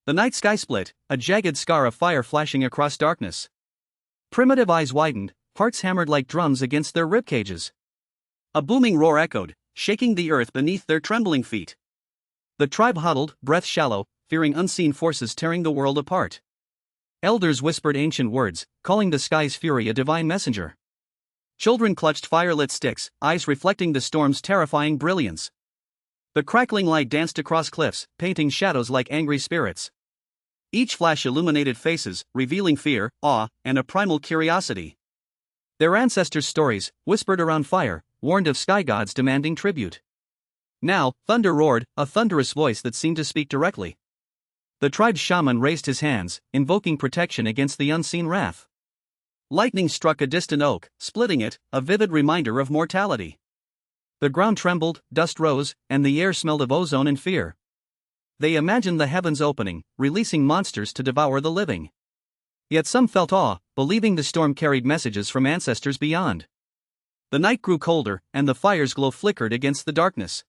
The night sky split, a jagged scar of fire flashing across darkness. Primitive eyes widened, hearts hammered like drums against their ribcages. A booming roar echoed, shaking the earth beneath their trembling feet. The tribe huddled, breath shallow, fearing unseen forces tearing the world apart. Elders whispered ancient words, calling the sky's fury a divine messenger. Children clutched fire-lit sticks, eyes reflecting the storm's terrifying brilliance. The crackling light danced across cliffs, painting shadows like angry spirits. Each flash illuminated faces, revealing fear, awe, and a primal curiosity. Their ancestors' stories, whispered around fire, warned of sky gods demanding tribute. Now, thunder roared, a thunderous voice that seemed to speak directly. The tribe's shaman raised his hands, invoking protection against the unseen wrath. Lightning struck a distant oak, splitting it, a vivid reminder of mortality. The ground trembled, dust rose, and the air smelled of ozone and fear. They imagined the heavens opening, releasing monsters to devour the living. Yet some felt awe, believing the storm carried messages from ancestors beyond. The night grew colder, and the fire's glow flickered against the darkness.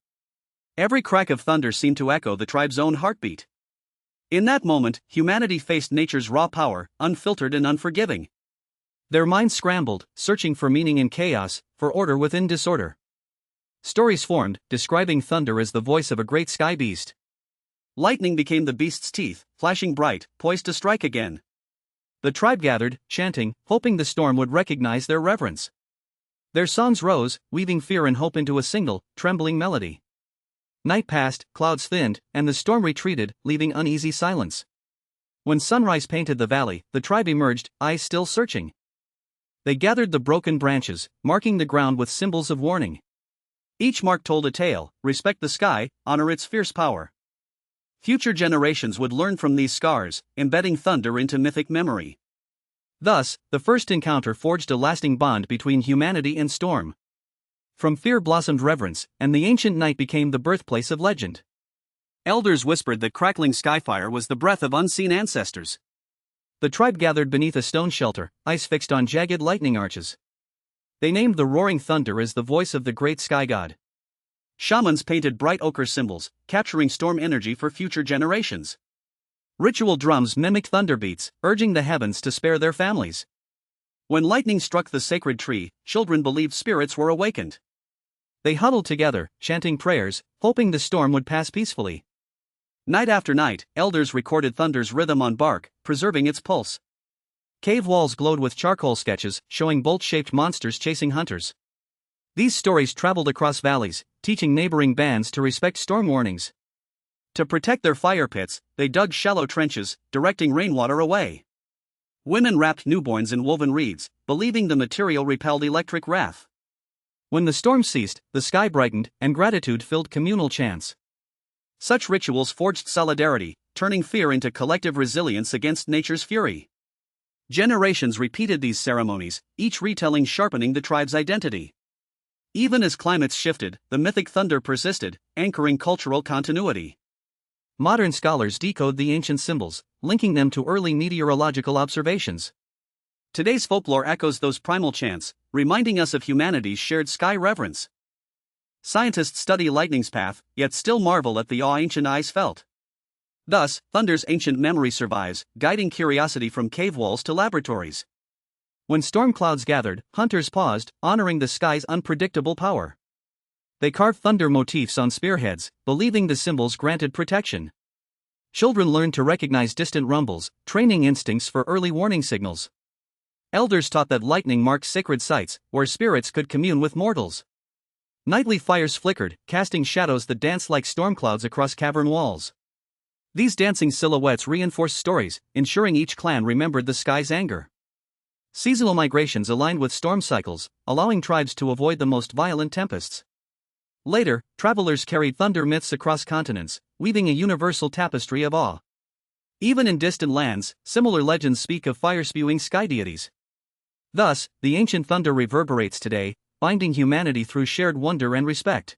Every crack of thunder seemed to echo the tribe's own heartbeat. In that moment, humanity faced nature's raw power, unfiltered and unforgiving. Their minds scrambled, searching for meaning in chaos, for order within disorder. Stories formed, describing thunder as the voice of a great sky beast. Lightning became the beast's teeth, flashing bright, poised to strike again. The tribe gathered, chanting, hoping the storm would recognize their reverence. Their songs rose, weaving fear and hope into a single, trembling melody. Night passed, clouds thinned, and the storm retreated, leaving uneasy silence. When sunrise painted the valley, the tribe emerged, eyes still searching. They gathered the broken branches, marking the ground with symbols of warning. Each mark told a tale: respect the sky, honor its fierce power. Future generations would learn from these scars, embedding thunder into mythic memory. Thus, the first encounter forged a lasting bond between humanity and storm. From fear blossomed reverence, and the ancient night became the birthplace of legend. Elders whispered that crackling skyfire was the breath of unseen ancestors. The tribe gathered beneath a stone shelter, eyes fixed on jagged lightning arches. They named the roaring thunder as the voice of the great sky god. Shamans painted bright ochre symbols, capturing storm energy for future generations. Ritual drums mimicked thunder beats, urging the heavens to spare their families. When lightning struck the sacred tree, children believed spirits were awakened. They huddled together, chanting prayers, hoping the storm would pass peacefully. Night after night, elders recorded thunder's rhythm on bark, preserving its pulse. Cave walls glowed with charcoal sketches, showing bolt-shaped monsters chasing hunters. These stories traveled across valleys, teaching neighboring bands to respect storm warnings. To protect their fire pits, they dug shallow trenches, directing rainwater away. Women wrapped newborns in woven reeds, believing the material repelled electric wrath. When the storm ceased, the sky brightened, and gratitude filled communal chants. Such rituals forged solidarity, turning fear into collective resilience against nature's fury. Generations repeated these ceremonies, each retelling sharpening the tribe's identity. Even as climates shifted, the mythic thunder persisted, anchoring cultural continuity. Modern scholars decode the ancient symbols, linking them to early meteorological observations. Today's folklore echoes those primal chants, reminding us of humanity's shared sky reverence. Scientists study lightning's path, yet still marvel at the awe ancient eyes felt. Thus, thunder's ancient memory survives, guiding curiosity from cave walls to laboratories. When storm clouds gathered, hunters paused, honoring the sky's unpredictable power. They carved thunder motifs on spearheads, believing the symbols granted protection. Children learned to recognize distant rumbles, training instincts for early warning signals. Elders taught that lightning marked sacred sites, where spirits could commune with mortals. Nightly fires flickered, casting shadows that danced like storm clouds across cavern walls. These dancing silhouettes reinforced stories, ensuring each clan remembered the sky's anger. Seasonal migrations aligned with storm cycles, allowing tribes to avoid the most violent tempests. Later, travelers carried thunder myths across continents, weaving a universal tapestry of awe. Even in distant lands, similar legends speak of fire-spewing sky deities. Thus, the ancient thunder reverberates today, binding humanity through shared wonder and respect.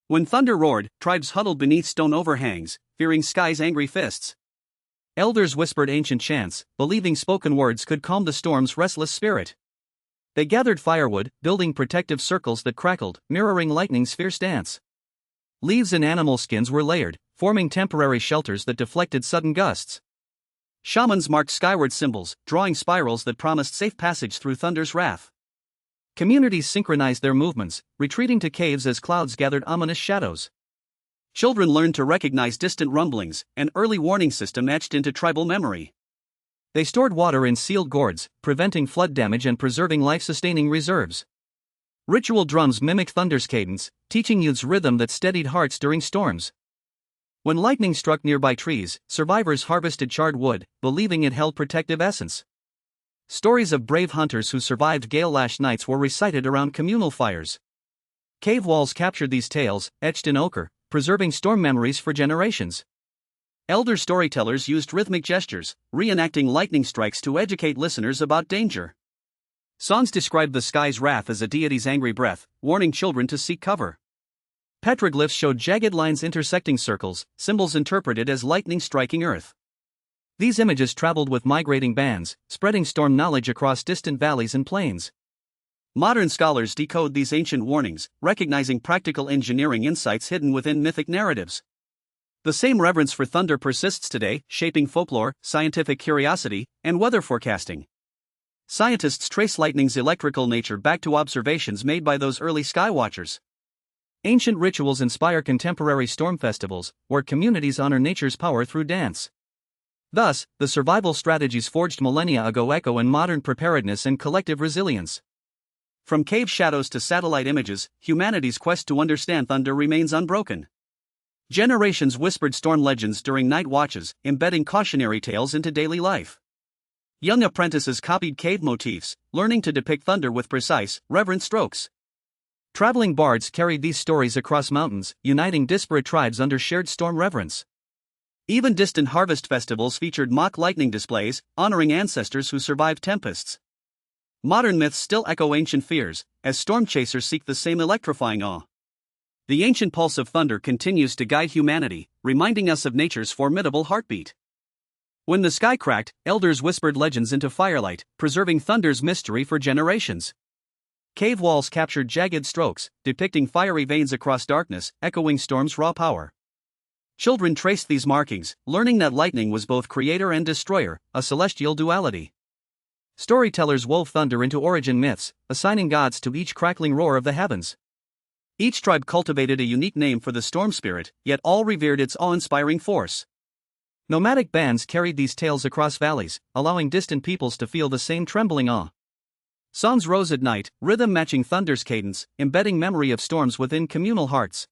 When thunder roared, tribes huddled beneath stone overhangs, fearing sky's angry fists. Elders whispered ancient chants, believing spoken words could calm the storm's restless spirit. They gathered firewood, building protective circles that crackled, mirroring lightning's fierce dance. Leaves and animal skins were layered, forming temporary shelters that deflected sudden gusts. Shamans marked skyward symbols, drawing spirals that promised safe passage through thunder's wrath. Communities synchronized their movements, retreating to caves as clouds gathered ominous shadows. Children learned to recognize distant rumblings, an early warning system etched into tribal memory. They stored water in sealed gourds, preventing flood damage and preserving life-sustaining reserves. Ritual drums mimicked thunder's cadence, teaching youths rhythm that steadied hearts during storms. When lightning struck nearby trees, survivors harvested charred wood, believing it held protective essence. Stories of brave hunters who survived gale-lashed nights were recited around communal fires. Cave walls captured these tales, etched in ochre, preserving storm memories for generations. Elder storytellers used rhythmic gestures, reenacting lightning strikes to educate listeners about danger. Songs described the sky's wrath as a deity's angry breath, warning children to seek cover. Petroglyphs showed jagged lines intersecting circles, symbols interpreted as lightning striking earth. These images traveled with migrating bands, spreading storm knowledge across distant valleys and plains. Modern scholars decode these ancient warnings, recognizing practical engineering insights hidden within mythic narratives. The same reverence for thunder persists today, shaping folklore, scientific curiosity, and weather forecasting. Scientists trace lightning's electrical nature back to observations made by those early skywatchers. Ancient rituals inspire contemporary storm festivals, where communities honor nature's power through dance. Thus, the survival strategies forged millennia ago echo in modern preparedness and collective resilience. From cave shadows to satellite images, humanity's quest to understand thunder remains unbroken. Generations whispered storm legends during night watches, embedding cautionary tales into daily life. Young apprentices copied cave motifs, learning to depict thunder with precise, reverent strokes. Traveling bards carried these stories across mountains, uniting disparate tribes under shared storm reverence. Even distant harvest festivals featured mock lightning displays, honoring ancestors who survived tempests. Modern myths still echo ancient fears, as storm chasers seek the same electrifying awe. The ancient pulse of thunder continues to guide humanity, reminding us of nature's formidable heartbeat. When the sky cracked, elders whispered legends into firelight, preserving thunder's mystery for generations. Cave walls captured jagged strokes, depicting fiery veins across darkness, echoing storm's raw power. Children traced these markings, learning that lightning was both creator and destroyer, a celestial duality. Storytellers wove thunder into origin myths, assigning gods to each crackling roar of the heavens. Each tribe cultivated a unique name for the storm spirit, yet all revered its awe-inspiring force. Nomadic bands carried these tales across valleys, allowing distant peoples to feel the same trembling awe. Songs rose at night, rhythm matching thunder's cadence, embedding memory of storms within communal hearts.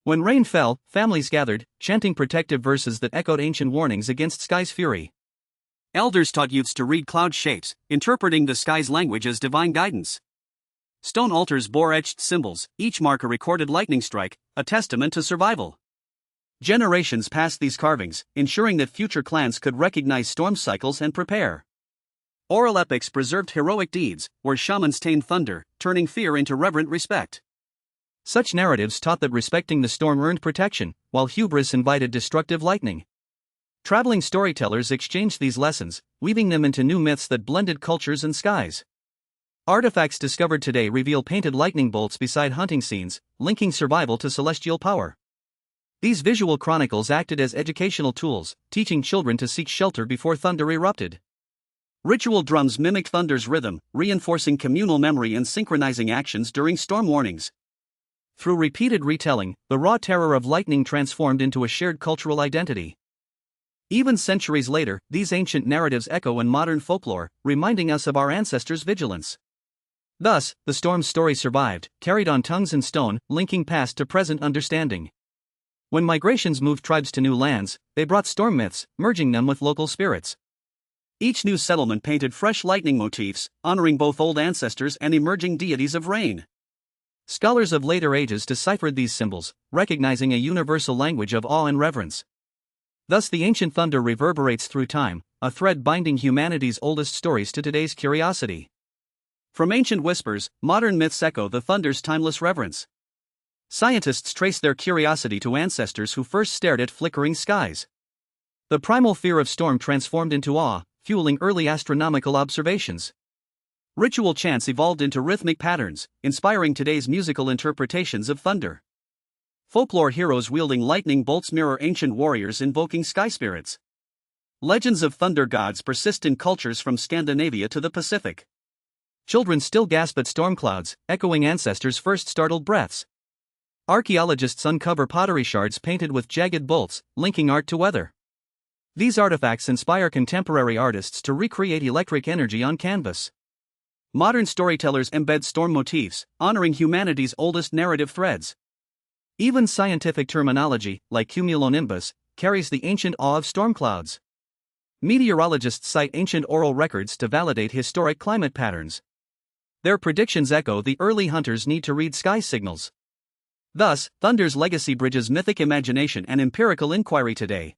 When rain fell, families gathered, chanting protective verses that echoed ancient warnings against sky's fury. Elders taught youths to read cloud shapes, interpreting the sky's language as divine guidance. Stone altars bore etched symbols, each mark a recorded lightning strike, a testament to survival. Generations passed these carvings, ensuring that future clans could recognize storm cycles and prepare. Oral epics preserved heroic deeds, where shamans tamed thunder, turning fear into reverent respect. Such narratives taught that respecting the storm earned protection, while hubris invited destructive lightning. Traveling storytellers exchanged these lessons, weaving them into new myths that blended cultures and skies. Artifacts discovered today reveal painted lightning bolts beside hunting scenes, linking survival to celestial power. These visual chronicles acted as educational tools, teaching children to seek shelter before thunder erupted. Ritual drums mimicked thunder's rhythm, reinforcing communal memory and synchronizing actions during storm warnings. Through repeated retelling, the raw terror of lightning transformed into a shared cultural identity. Even centuries later, these ancient narratives echo in modern folklore, reminding us of our ancestors' vigilance. Thus, the storm's story survived, carried on tongues and stone, linking past to present understanding. When migrations moved tribes to new lands, they brought storm myths, merging them with local spirits. Each new settlement painted fresh lightning motifs, honoring both old ancestors and emerging deities of rain. Scholars of later ages deciphered these symbols, recognizing a universal language of awe and reverence. Thus the ancient thunder reverberates through time, a thread binding humanity's oldest stories to today's curiosity. From ancient whispers, modern myths echo the thunder's timeless reverence. Scientists trace their curiosity to ancestors who first stared at flickering skies. The primal fear of storm transformed into awe, fueling early astronomical observations. Ritual chants evolved into rhythmic patterns, inspiring today's musical interpretations of thunder. Folklore heroes wielding lightning bolts mirror ancient warriors invoking sky spirits. Legends of thunder gods persist in cultures from Scandinavia to the Pacific. Children still gasp at storm clouds, echoing ancestors' first startled breaths. Archaeologists uncover pottery shards painted with jagged bolts, linking art to weather. These artifacts inspire contemporary artists to recreate electric energy on canvas. Modern storytellers embed storm motifs, honoring humanity's oldest narrative threads. Even scientific terminology, like cumulonimbus, carries the ancient awe of storm clouds. Meteorologists cite ancient oral records to validate historic climate patterns. Their predictions echo the early hunters' need to read sky signals. Thus, thunder's legacy bridges mythic imagination and empirical inquiry today.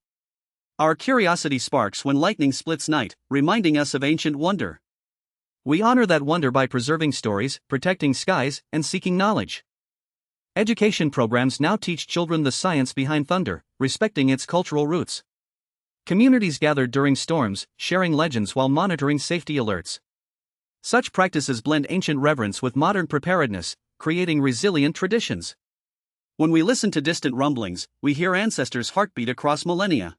Our curiosity sparks when lightning splits night, reminding us of ancient wonder. We honor that wonder by preserving stories, protecting skies, and seeking knowledge. Education programs now teach children the science behind thunder, respecting its cultural roots. Communities gathered during storms, sharing legends while monitoring safety alerts. Such practices blend ancient reverence with modern preparedness, creating resilient traditions. When we listen to distant rumblings, we hear ancestors' heartbeat across millennia.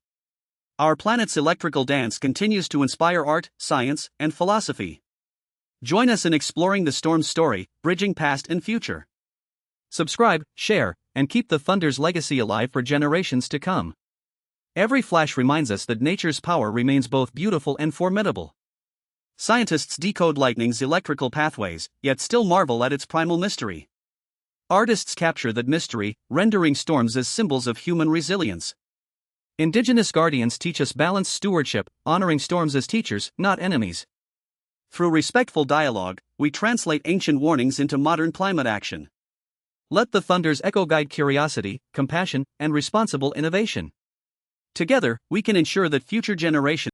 Our planet's electrical dance continues to inspire art, science, and philosophy. Join us in exploring the storm's story, bridging past and future. Subscribe, share, and keep the thunder's legacy alive for generations to come. Every flash reminds us that nature's power remains both beautiful and formidable. Scientists decode lightning's electrical pathways, yet still marvel at its primal mystery. Artists capture that mystery, rendering storms as symbols of human resilience. Indigenous guardians teach us balanced stewardship, honoring storms as teachers, not enemies. Through respectful dialogue, we translate ancient warnings into modern climate action. Let the thunder's echo guide curiosity, compassion, and responsible innovation. Together, we can ensure that future generations